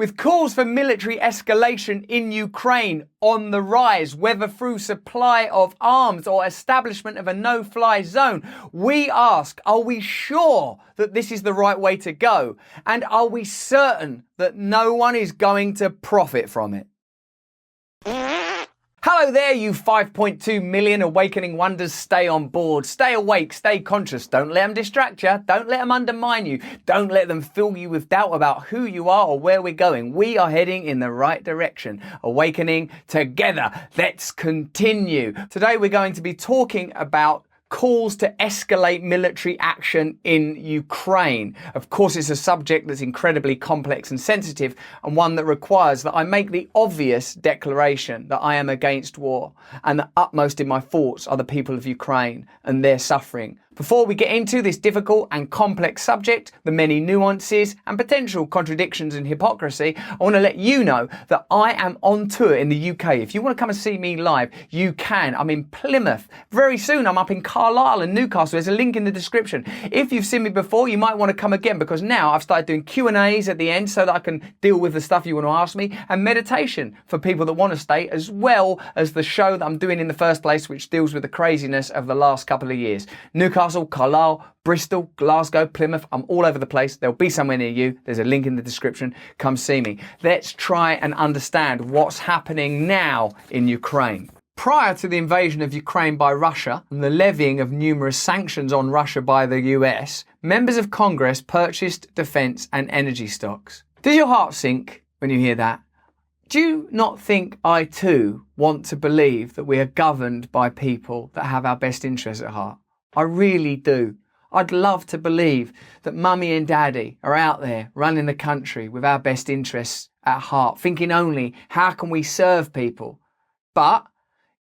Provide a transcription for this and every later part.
With calls for military escalation in Ukraine on the rise, whether through supply of arms or establishment of a no-fly zone, we ask, are we sure that this is the right way to go? And are we certain that no one is going to profit from it? Hello there, you 5.2 million awakening wonders. Stay on board, stay awake, stay conscious. Don't let them distract you. Don't let them undermine you. Don't let them fill you with doubt about who you are or where we're going. We are heading in the right direction. Awakening together. Let's continue. Today we're going to be talking about calls to escalate military action in Ukraine. Of course, it's a subject that's incredibly complex and sensitive, and one that requires that I make the obvious declaration that I am against war, and the utmost in my thoughts are the people of Ukraine and their suffering. Before we get into this difficult and complex subject, the many nuances and potential contradictions and hypocrisy, I want to let you know that I am on tour in the UK. If you want to come and see me live, you can. I'm in Plymouth. Very soon I'm up in Carlisle and Newcastle. There's a link in the description. If you've seen me before, you might want to come again, because now I've started doing Q&As at the end so that I can deal with the stuff you want to ask me, and meditation for people that want to stay, as well as the show that I'm doing in the first place, which deals with the craziness of the last couple of years. Newcastle, Carlisle, Bristol, Glasgow, Plymouth. I'm all over the place. There'll be somewhere near you. There's a link in the description. Come see me. Let's try and understand what's happening now in Ukraine. Prior to the invasion of Ukraine by Russia and the levying of numerous sanctions on Russia by the US, members of Congress purchased defence and energy stocks. Does your heart sink when you hear that? Do you not think I too want to believe that we are governed by people that have our best interests at heart? I really do. I'd love to believe that mummy and daddy are out there running the country with our best interests at heart, thinking only, how can we serve people? But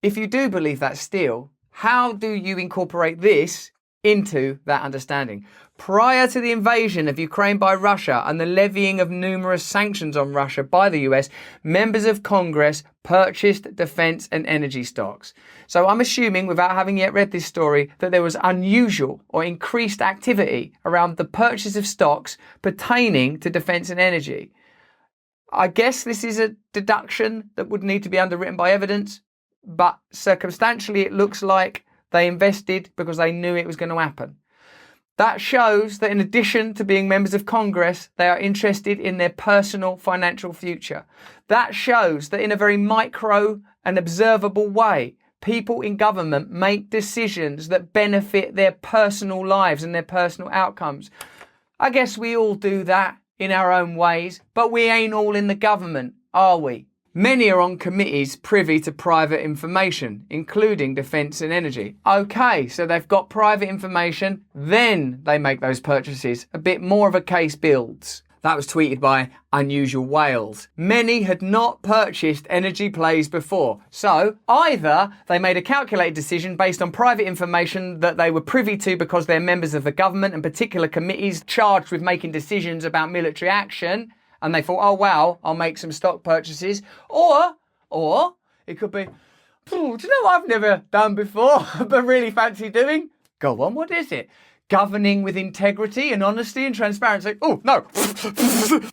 if you do believe that still, how do you incorporate this into that understanding? Prior to the invasion of Ukraine by Russia and the levying of numerous sanctions on Russia by the US, members of Congress purchased defence and energy stocks. So I'm assuming, without having yet read this story, that there was unusual or increased activity around the purchase of stocks pertaining to defence and energy. I guess this is a deduction that would need to be underwritten by evidence, but circumstantially it looks like they invested because they knew it was going to happen. That shows that in addition to being members of Congress, they are interested in their personal financial future. That shows that in a very micro and observable way, people in government make decisions that benefit their personal lives and their personal outcomes. I guess we all do that in our own ways, but we ain't all in the government, are we? Many are on committees privy to private information, including defence and energy. Okay, so they've got private information, then they make those purchases. A bit more of a case builds. That was tweeted by Unusual Wales. Many had not purchased energy plays before. So either they made a calculated decision based on private information that they were privy to because they're members of the government and particular committees charged with making decisions about military action, and they thought, oh wow, I'll make some stock purchases. Or it could be, do you know what I've never done before, but really fancy doing? Go on, what is it? Governing with integrity and honesty and transparency. Oh, no.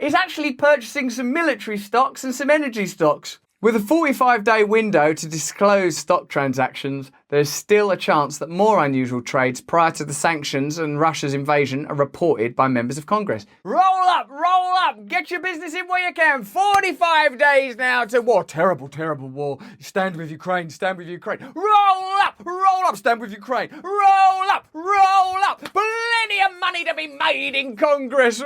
It's actually purchasing some military stocks and some energy stocks. With a 45-day window to disclose stock transactions, there's still a chance that more unusual trades prior to the sanctions and Russia's invasion are reported by members of Congress. Roll up, get your business in where you can. 45 days now to war. Terrible, terrible war. Stand with Ukraine, stand with Ukraine. Roll up, stand with Ukraine. Roll up. Plenty of money to be made in Congress.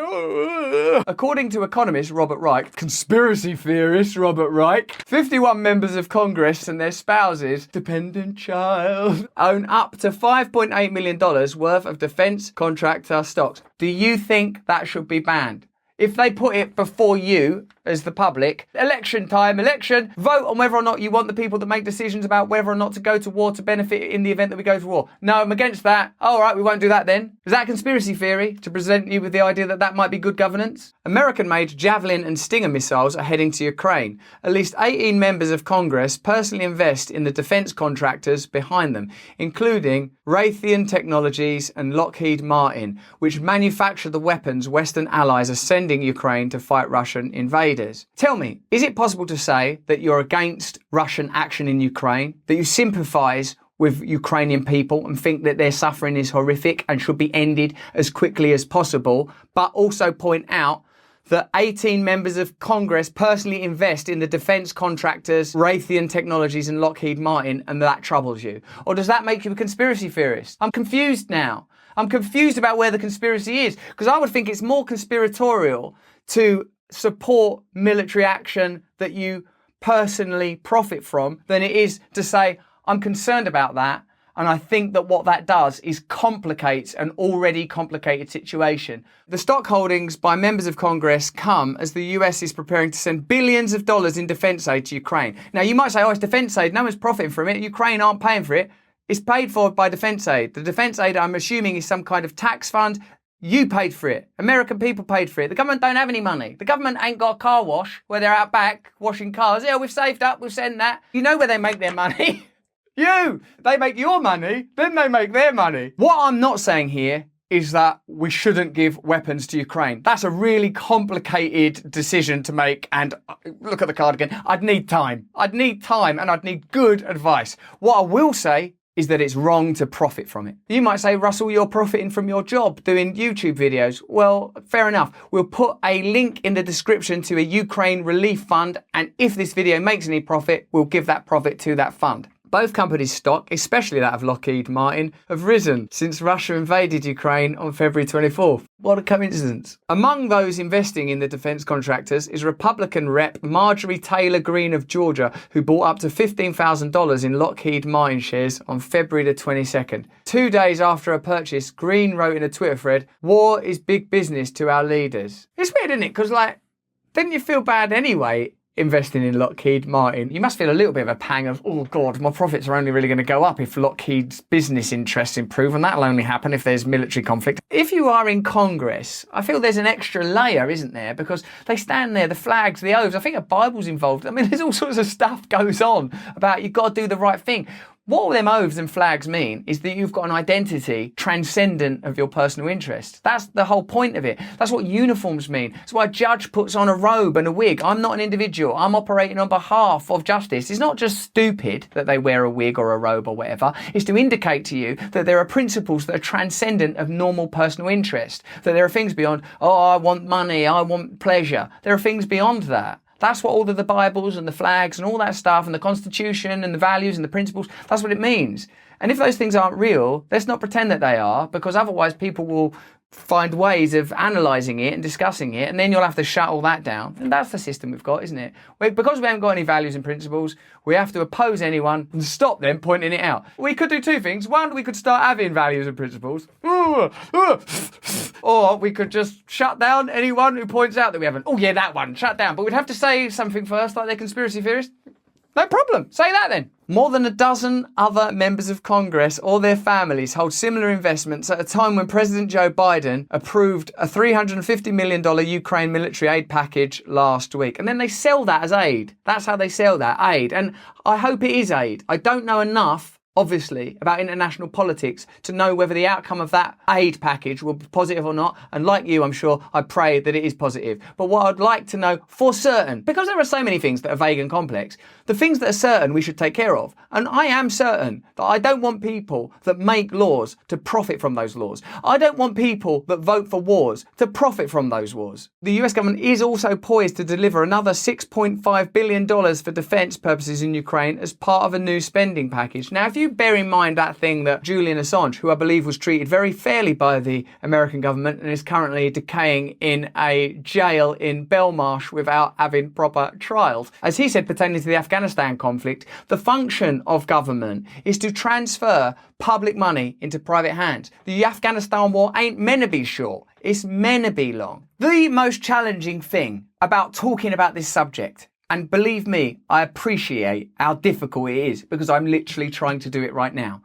According to economist Robert Reich, conspiracy theorist Robert Reich, 51 members of Congress and their spouses, dependent child, own up to $5.8 million worth of defence contractor stocks. Do you think that should be banned? If they put it before you, as the public, election time, vote on whether or not you want the people that make decisions about whether or not to go to war to benefit in the event that we go to war. No, I'm against that. All right, we won't do that then. Is that a conspiracy theory to present you with the idea that that might be good governance? American-made Javelin and Stinger missiles are heading to Ukraine. At least 18 members of Congress personally invest in the defence contractors behind them, including Raytheon Technologies and Lockheed Martin, which manufacture the weapons Western allies are sending Ukraine to fight Russian invaders. invaders. Tell me, is it possible to say that you're against Russian action in Ukraine, that you sympathise with Ukrainian people and think that their suffering is horrific and should be ended as quickly as possible, but also point out that 18 members of Congress personally invest in the defence contractors, Raytheon Technologies and Lockheed Martin, and that troubles you? Or does that make you a conspiracy theorist? I'm confused now. I'm confused about where the conspiracy is, because I would think it's more conspiratorial to support military action that you personally profit from than it is to say, I'm concerned about that. And I think that what that does is complicates an already complicated situation. The stock holdings by members of Congress come as the US is preparing to send billions of dollars in defence aid to Ukraine. Now, you might say, oh, it's defence aid. No one's profiting from it. Ukraine aren't paying for it. It's paid for by defence aid. The defence aid, I'm assuming, is some kind of tax fund. You paid for it. American people paid for it. The government don't have any money. The government ain't got a car wash where they're out back washing cars. Yeah, we've saved up. We've sent that. You know where they make their money. They make your money, then they make their money. What I'm not saying here is that we shouldn't give weapons to Ukraine. That's a really complicated decision to make, and look at the card again. I'd need time and I'd need good advice. What I will say is that it's wrong to profit from it. You might say, Russell, you're profiting from your job doing YouTube videos. Well, fair enough. We'll put a link in the description to a Ukraine relief fund, and if this video makes any profit, we'll give that profit to that fund. Both companies' stock, especially that of Lockheed Martin, have risen since Russia invaded Ukraine on February 24th. What a coincidence. Among those investing in the defence contractors is Republican rep Marjorie Taylor Greene of Georgia, who bought up to $15,000 in Lockheed Martin shares on February the 22nd. 2 days after her purchase, Greene wrote in a Twitter thread, "War is big business to our leaders." It's weird, isn't it? Because, didn't you feel bad anyway investing in Lockheed Martin? You must feel a little bit of a pang of, oh God, my profits are only really going to go up if Lockheed's business interests improve, and that'll only happen if there's military conflict. If you are in Congress, I feel there's an extra layer, isn't there? Because they stand there, the flags, the oaths, I think a Bible's involved. I mean, there's all sorts of stuff goes on about you've got to do the right thing. What all them oaths and flags mean is that you've got an identity transcendent of your personal interest. That's the whole point of it. That's what uniforms mean. That's why a judge puts on a robe and a wig. I'm not an individual. I'm operating on behalf of justice. It's not just stupid that they wear a wig or a robe or whatever. It's to indicate to you that there are principles that are transcendent of normal personal interest. That there are things beyond, oh, I want money, I want pleasure. There are things beyond that. That's what all of the Bibles and the flags and all that stuff and the Constitution and the values and the principles, that's what it means. And if those things aren't real, let's not pretend that they are, because otherwise people will find ways of analysing it and discussing it, and then you'll have to shut all that down. And that's the system we've got, isn't it? Because we haven't got any values and principles, we have to oppose anyone and stop them pointing it out. We could do two things. One, we could start having values and principles. Or we could just shut down anyone who points out that we haven't. Oh yeah, that one, shut down. But we'd have to say something first, like they're conspiracy theorists. No problem. Say that then. More than a dozen other members of Congress or their families hold similar investments at a time when President Joe Biden approved a $350 million Ukraine military aid package last week. And then they sell that as aid. That's how they sell that, aid. And I hope it is aid. I don't know enough, obviously, about international politics to know whether the outcome of that aid package will be positive or not. And like you, I'm sure, I pray that it is positive. But what I'd like to know for certain, because there are so many things that are vague and complex, the things that are certain we should take care of. And I am certain that I don't want people that make laws to profit from those laws. I don't want people that vote for wars to profit from those wars. The US government is also poised to deliver another $6.5 billion for defence purposes in Ukraine as part of a new spending package. Now, if you bear in mind that thing that Julian Assange, who I believe was treated very fairly by the American government and is currently decaying in a jail in Belmarsh without having proper trials. As he said pertaining to the Afghanistan conflict, the function of government is to transfer public money into private hands. The Afghanistan war ain't meant to be short, it's meant to be long. The most challenging thing about talking about this subject, and believe me, I appreciate how difficult it is because I'm literally trying to do it right now,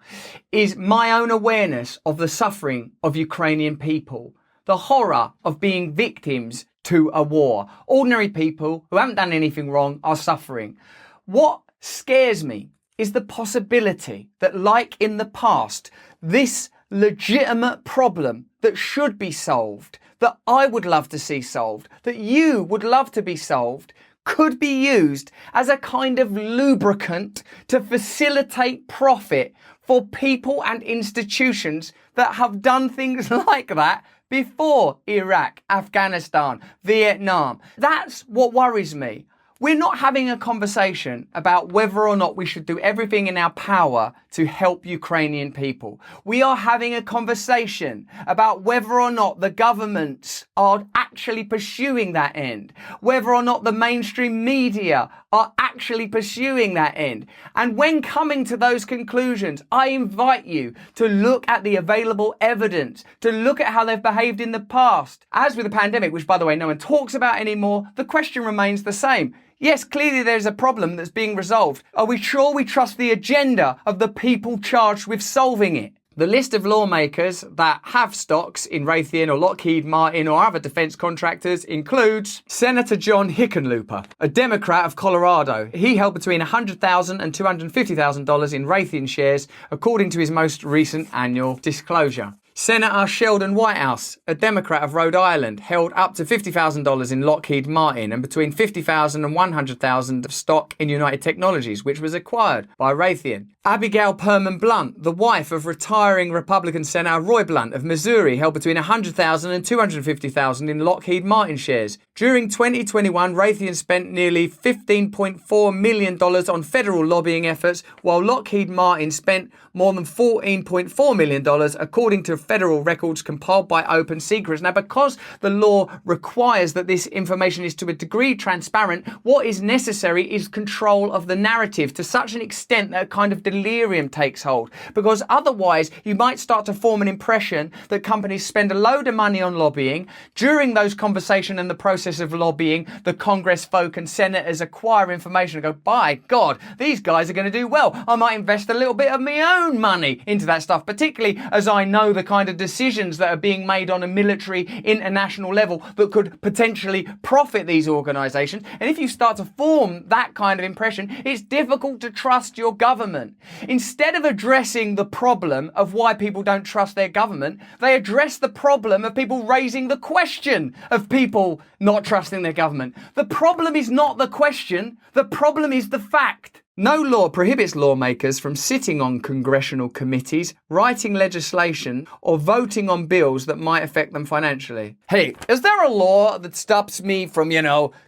is my own awareness of the suffering of Ukrainian people, the horror of being victims to a war. Ordinary people who haven't done anything wrong are suffering. What scares me is the possibility that, like in the past, this legitimate problem that should be solved, that I would love to see solved, that you would love to be solved, could be used as a kind of lubricant to facilitate profit for people and institutions that have done things like that before Iraq, Afghanistan, Vietnam. That's what worries me. We're not having a conversation about whether or not we should do everything in our power to help Ukrainian people. We are having a conversation about whether or not the governments are actually pursuing that end, whether or not the mainstream media are actually pursuing that end. And when coming to those conclusions, I invite you to look at the available evidence, to look at how they've behaved in the past. As with the pandemic, which by the way no one talks about anymore, the question remains the same. Yes, clearly there's a problem that's being resolved. Are we sure we trust the agenda of the people charged with solving it? The list of lawmakers that have stocks in Raytheon or Lockheed Martin or other defense contractors includes Senator John Hickenlooper, a Democrat of Colorado. He held between $100,000 and $250,000 in Raytheon shares, according to his most recent annual disclosure. Senator Sheldon Whitehouse, a Democrat of Rhode Island, held up to $50,000 in Lockheed Martin and between $50,000 and $100,000 of stock in United Technologies, which was acquired by Raytheon. Abigail Perman Blunt, the wife of retiring Republican Senator Roy Blunt of Missouri, held between $100,000 and $250,000 in Lockheed Martin shares. During 2021, Raytheon spent nearly $15.4 million on federal lobbying efforts, while Lockheed Martin spent more than $14.4 million, according to federal records compiled by Open Secrets. Now, because the law requires that this information is to a degree transparent, what is necessary is control of the narrative to such an extent that a kind of delirium takes hold. Because otherwise, you might start to form an impression that companies spend a load of money on lobbying. During those conversations and the process of lobbying, the Congress folk and senators acquire information and go, by God, these guys are going to do well. I might invest a little bit of my own money into that stuff, particularly as I know the kind of decisions that are being made on a military international level that could potentially profit these organisations. And if you start to form that kind of impression, it's difficult to trust your government. Instead of addressing the problem of why people don't trust their government, they address the problem of people raising the question of people not trusting their government. The problem is not the question, the problem is the fact. No law prohibits lawmakers from sitting on congressional committees, writing legislation, or voting on bills that might affect them financially. Hey, is there a law that stops me from,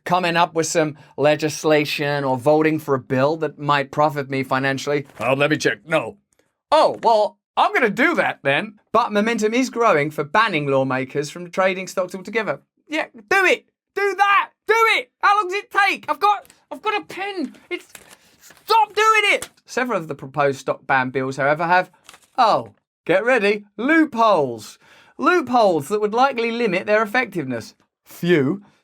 coming up with some legislation or voting for a bill that might profit me financially? Oh, let me check. No. Oh, well, I'm going to do that then. But momentum is growing for banning lawmakers from trading stocks altogether. Yeah, do it. Do that. Do it. How long does it take? I've got a pen. Stop doing it! Several of the proposed stock ban bills, however, have, get ready, loopholes. Loopholes that would likely limit their effectiveness.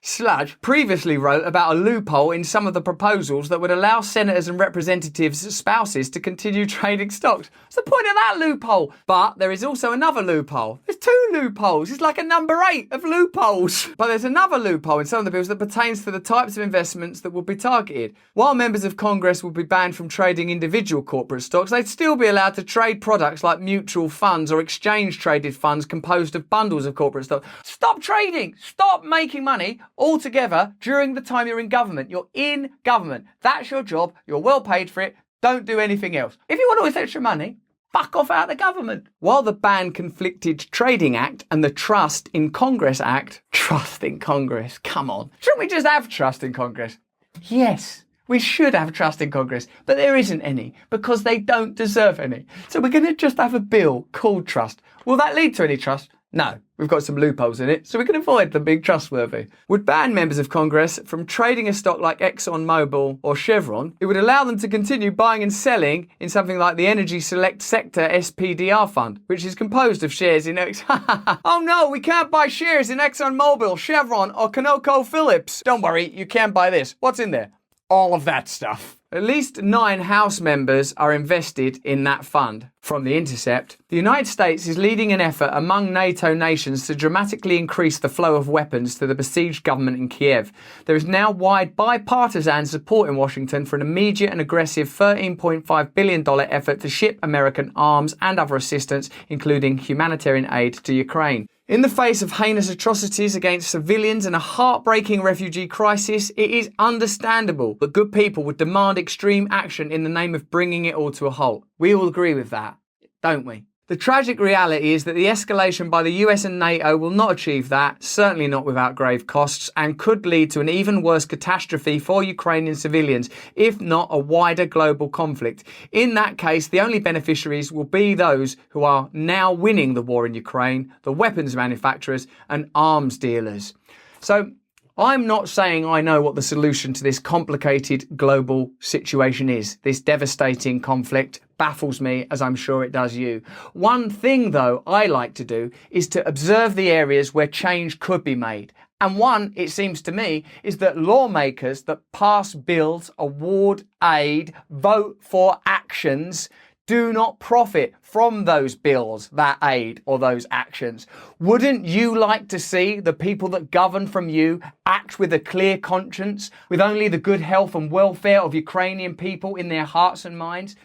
Sludge previously wrote about a loophole in some of the proposals that would allow senators and representatives' spouses to continue trading stocks. What's the point of that loophole? But there is also another loophole. There's two loopholes. It's like a number 8 of loopholes. But there's another loophole in some of the bills that pertains to the types of investments that will be targeted. While members of Congress will be banned from trading individual corporate stocks, they'd still be allowed to trade products like mutual funds or exchange-traded funds composed of bundles of corporate stocks. Stop trading! Stop making money altogether during the time you're in government. You're in government. That's your job. You're well paid for it. Don't do anything else. If you want all this extra money, fuck off out of the government. While the Ban Conflicted Trading Act and the Trust in Congress Act, trust in Congress, come on. Shouldn't we just have trust in Congress? Yes, we should have trust in Congress, but there isn't any because they don't deserve any. So we're going to just have a bill called trust. Will that lead to any trust? No, we've got some loopholes in it, so we can avoid them being trustworthy. Would ban members of Congress from trading a stock like ExxonMobil or Chevron. It would allow them to continue buying and selling in something like the Energy Select Sector SPDR Fund, which is composed of shares in Oh no, we can't buy shares in ExxonMobil, Chevron or ConocoPhillips. Don't worry, you can buy this. What's in there? all of that stuff. At least 9 House members are invested in that fund. From The Intercept, the United States is leading an effort among NATO nations to dramatically increase the flow of weapons to the besieged government in Kiev. There is now wide bipartisan support in Washington for an immediate and aggressive $13.5 billion effort to ship American arms and other assistance, including humanitarian aid to Ukraine. In the face of heinous atrocities against civilians and a heartbreaking refugee crisis, it is understandable that good people would demand extreme action in the name of bringing it all to a halt. We all agree with that, don't we? The tragic reality is that the escalation by the US and NATO will not achieve that, certainly not without grave costs, and could lead to an even worse catastrophe for Ukrainian civilians, if not a wider global conflict. In that case, the only beneficiaries will be those who are now winning the war in Ukraine, the weapons manufacturers and arms dealers. So, I'm not saying I know what the solution to this complicated global situation is. This devastating conflict baffles me, as I'm sure it does you. One thing, though, I like to do is to observe the areas where change could be made. And one, it seems to me, is that lawmakers that pass bills, award aid, vote for actions, do not profit from those bills, that aid, or those actions. Wouldn't you like to see the people that govern from you act with a clear conscience, with only the good health and welfare of Ukrainian people in their hearts and minds?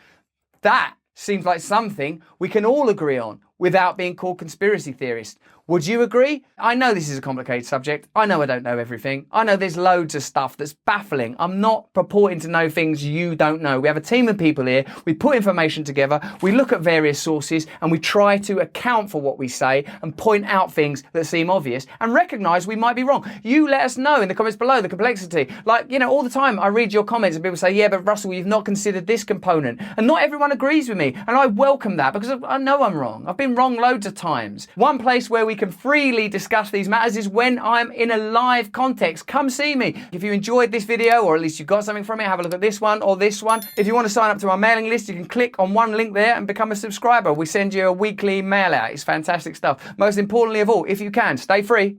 That seems like something we can all agree on without being called conspiracy theorists. Would you agree? I know this is a complicated subject. I know I don't know everything. I know there's loads of stuff that's baffling. I'm not purporting to know things you don't know. We have a team of people here. We put information together. We look at various sources and we try to account for what we say and point out things that seem obvious and recognize we might be wrong. You let us know in the comments below the complexity. Like, you know, all the time I read your comments and people say, yeah, but Russell, you've not considered this component. And not everyone agrees with me. And I welcome that because I know I'm wrong. I've been wrong loads of times. One place where we can freely discuss these matters is when I'm in a live context. Come see me. If you enjoyed this video, or at least you got something from it, have a look at this one or this one. If you want to sign up to our mailing list, you can click on one link there and become a subscriber. We send you a weekly mail out. It's fantastic stuff. Most importantly of all, if you can, stay free.